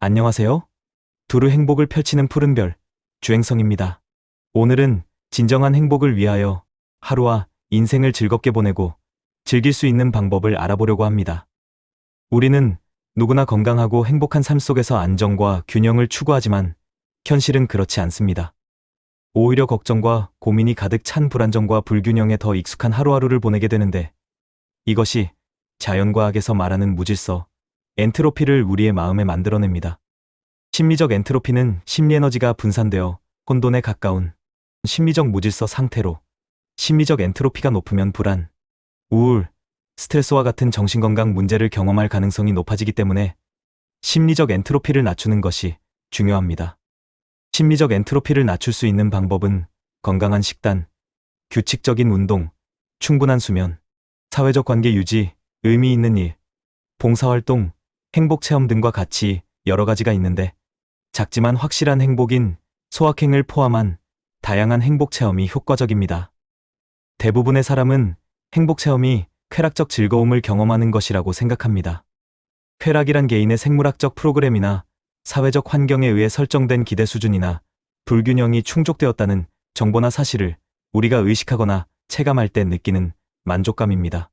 안녕하세요. 두루 행복을 펼치는 푸른별, 주행성입니다. 오늘은 진정한 행복을 위하여 하루와 인생을 즐겁게 보내고 즐길 수 있는 방법을 알아보려고 합니다. 우리는 누구나 건강하고 행복한 삶 속에서 안정과 균형을 추구하지만 현실은 그렇지 않습니다. 오히려 걱정과 고민이 가득 찬 불안정과 불균형에 더 익숙한 하루하루를 보내게 되는데, 이것이 자연과학에서 말하는 무질서, 엔트로피를 우리의 마음에 만들어냅니다. 심리적 엔트로피는 심리에너지가 분산되어 혼돈에 가까운 심리적 무질서 상태로, 심리적 엔트로피가 높으면 불안, 우울, 스트레스와 같은 정신건강 문제를 경험할 가능성이 높아지기 때문에 심리적 엔트로피를 낮추는 것이 중요합니다. 심리적 엔트로피를 낮출 수 있는 방법은 건강한 식단, 규칙적인 운동, 충분한 수면, 사회적 관계 유지, 의미 있는 일, 봉사활동, 행복 체험 등과 같이 여러 가지가 있는데, 작지만 확실한 행복인 소확행을 포함한 다양한 행복 체험이 효과적입니다. 대부분의 사람은 행복 체험이 쾌락적 즐거움을 경험하는 것이라고 생각합니다. 쾌락이란 개인의 생물학적 프로그램이나 사회적 환경에 의해 설정된 기대 수준이나 불균형이 충족되었다는 정보나 사실을 우리가 의식하거나 체감할 때 느끼는 만족감입니다.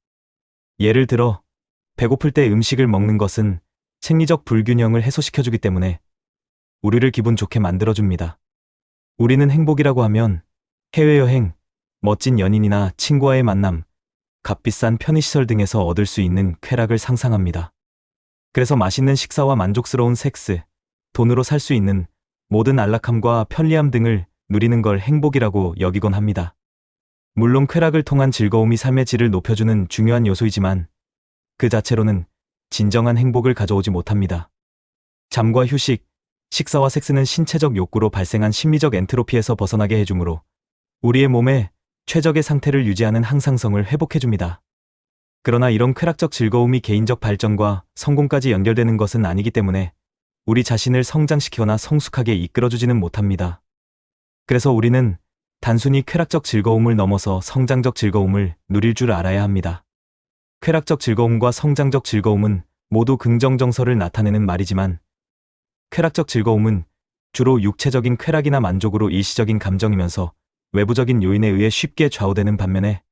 예를 들어, 배고플 때 음식을 먹는 것은 생리적 불균형을 해소시켜주기 때문에 우리를 기분 좋게 만들어줍니다. 우리는 행복이라고 하면 해외여행, 멋진 연인이나 친구와의 만남, 값비싼 편의시설 등에서 얻을 수 있는 쾌락을 상상합니다. 그래서 맛있는 식사와 만족스러운 섹스, 돈으로 살 수 있는 모든 안락함과 편리함 등을 누리는 걸 행복이라고 여기곤 합니다. 물론 쾌락을 통한 즐거움이 삶의 질을 높여주는 중요한 요소이지만 그 자체로는 진정한 행복을 가져오지 못합니다. 잠과 휴식, 식사와 섹스는 신체적 욕구로 발생한 심리적 엔트로피에서 벗어나게 해주므로 우리의 몸에 최적의 상태를 유지하는 항상성을 회복해줍니다. 그러나 이런 쾌락적 즐거움이 개인적 발전과 성공까지 연결되는 것은 아니기 때문에 우리 자신을 성장시키거나 성숙하게 이끌어주지는 못합니다. 그래서 우리는 단순히 쾌락적 즐거움을 넘어서 성장적 즐거움을 누릴 줄 알아야 합니다. 쾌락적 즐거움과 성장적 즐거움은 모두 긍정 정서를 나타내는 말이지만, 쾌락적 즐거움은 주로 육체적인 쾌락이나 만족으로 일시적인 감정이면서 외부적인 요인에 의해 쉽게 좌우되는 반면에,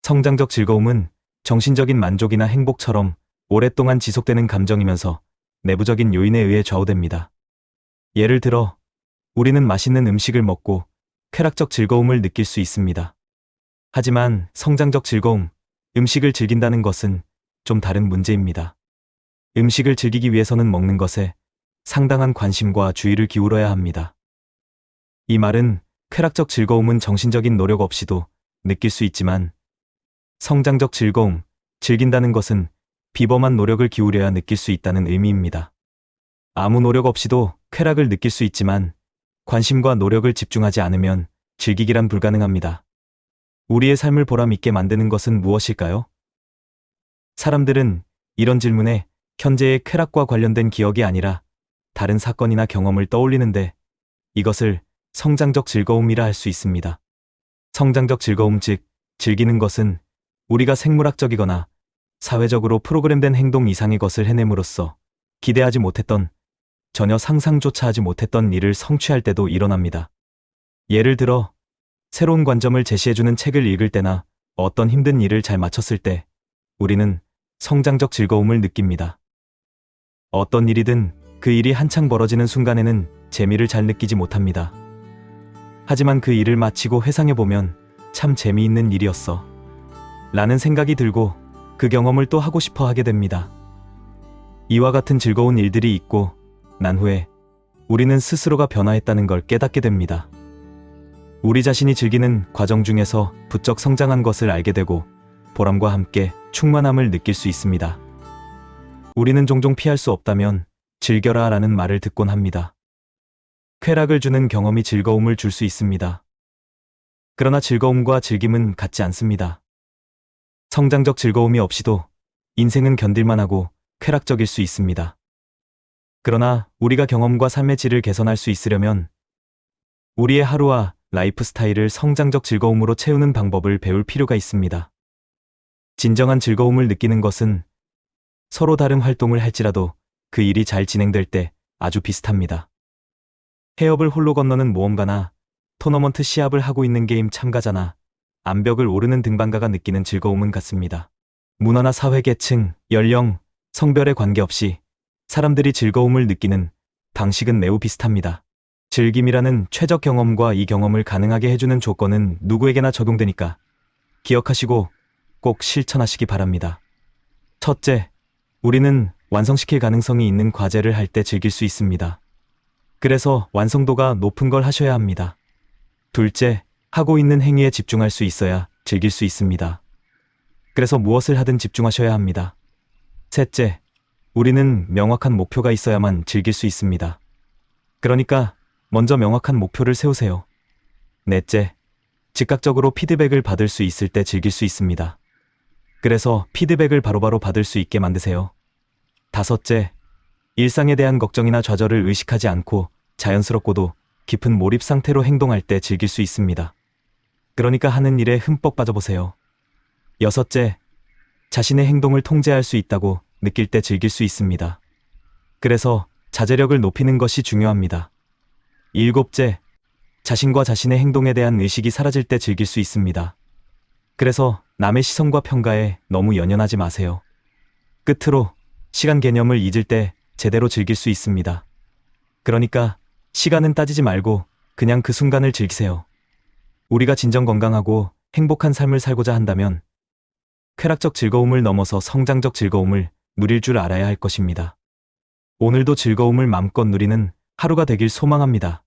성장적 즐거움은 정신적인 만족이나 행복처럼 오랫동안 지속되는 감정이면서 내부적인 요인에 의해 좌우됩니다. 예를 들어, 우리는 맛있는 음식을 먹고 쾌락적 즐거움을 느낄 수 있습니다. 하지만 성장적 즐거움, 음식을 즐긴다는 것은 좀 다른 문제입니다. 음식을 즐기기 위해서는 먹는 것에 상당한 관심과 주의를 기울여야 합니다. 이 말은 쾌락적 즐거움은 정신적인 노력 없이도 느낄 수 있지만, 성장적 즐거움, 즐긴다는 것은 비범한 노력을 기울여야 느낄 수 있다는 의미입니다. 아무 노력 없이도 쾌락을 느낄 수 있지만 관심과 노력을 집중하지 않으면 즐기기란 불가능합니다. 우리의 삶을 보람 있게 만드는 것은 무엇일까요? 사람들은 이런 질문에 현재의 쾌락과 관련된 기억이 아니라 다른 사건이나 경험을 떠올리는데, 이것을 성장적 즐거움이라 할 수 있습니다. 성장적 즐거움, 즉 즐기는 것은 우리가 생물학적이거나 사회적으로 프로그램된 행동 이상의 것을 해냄으로써 기대하지 못했던, 전혀 상상조차 하지 못했던 일을 성취할 때도 일어납니다. 예를 들어, 새로운 관점을 제시해주는 책을 읽을 때나 어떤 힘든 일을 잘 마쳤을 때 우리는 성장적 즐거움을 느낍니다. 어떤 일이든 그 일이 한창 벌어지는 순간에는 재미를 잘 느끼지 못합니다. 하지만 그 일을 마치고 회상해보면 참 재미있는 일이었어 라는 생각이 들고 그 경험을 또 하고 싶어 하게 됩니다. 이와 같은 즐거운 일들이 있고 난 후에 우리는 스스로가 변화했다는 걸 깨닫게 됩니다. 우리 자신이 즐기는 과정 중에서 부쩍 성장한 것을 알게 되고 보람과 함께 충만함을 느낄 수 있습니다. 우리는 종종 피할 수 없다면 즐겨라 라는 말을 듣곤 합니다. 쾌락을 주는 경험이 즐거움을 줄 수 있습니다. 그러나 즐거움과 즐김은 같지 않습니다. 성장적 즐거움이 없이도 인생은 견딜만 하고 쾌락적일 수 있습니다. 그러나 우리가 경험과 삶의 질을 개선할 수 있으려면 우리의 하루와 라이프 스타일을 성장적 즐거움으로 채우는 방법을 배울 필요가 있습니다. 진정한 즐거움을 느끼는 것은 서로 다른 활동을 할지라도 그 일이 잘 진행될 때 아주 비슷합니다. 해협을 홀로 건너는 모험가나 토너먼트 시합을 하고 있는 게임 참가자나 암벽을 오르는 등반가가 느끼는 즐거움은 같습니다. 문화나 사회 계층, 연령, 성별에 관계없이 사람들이 즐거움을 느끼는 방식은 매우 비슷합니다. 즐김이라는 최적 경험과 이 경험을 가능하게 해주는 조건은 누구에게나 적용되니까 기억하시고 꼭 실천하시기 바랍니다. 첫째, 우리는 완성시킬 가능성이 있는 과제를 할 때 즐길 수 있습니다. 그래서 완성도가 높은 걸 하셔야 합니다. 둘째, 하고 있는 행위에 집중할 수 있어야 즐길 수 있습니다. 그래서 무엇을 하든 집중하셔야 합니다. 셋째, 우리는 명확한 목표가 있어야만 즐길 수 있습니다. 그러니까 먼저 명확한 목표를 세우세요. 넷째, 즉각적으로 피드백을 받을 수 있을 때 즐길 수 있습니다. 그래서 피드백을 바로바로 받을 수 있게 만드세요. 다섯째, 일상에 대한 걱정이나 좌절을 의식하지 않고 자연스럽고도 깊은 몰입 상태로 행동할 때 즐길 수 있습니다. 그러니까 하는 일에 흠뻑 빠져보세요. 여섯째, 자신의 행동을 통제할 수 있다고 느낄 때 즐길 수 있습니다. 그래서 자제력을 높이는 것이 중요합니다. 일곱째, 자신과 자신의 행동에 대한 의식이 사라질 때 즐길 수 있습니다. 그래서 남의 시선과 평가에 너무 연연하지 마세요. 끝으로, 시간 개념을 잊을 때 제대로 즐길 수 있습니다. 그러니까 시간은 따지지 말고 그냥 그 순간을 즐기세요. 우리가 진정 건강하고 행복한 삶을 살고자 한다면 쾌락적 즐거움을 넘어서 성장적 즐거움을 누릴 줄 알아야 할 것입니다. 오늘도 즐거움을 마음껏 누리는 하루가 되길 소망합니다.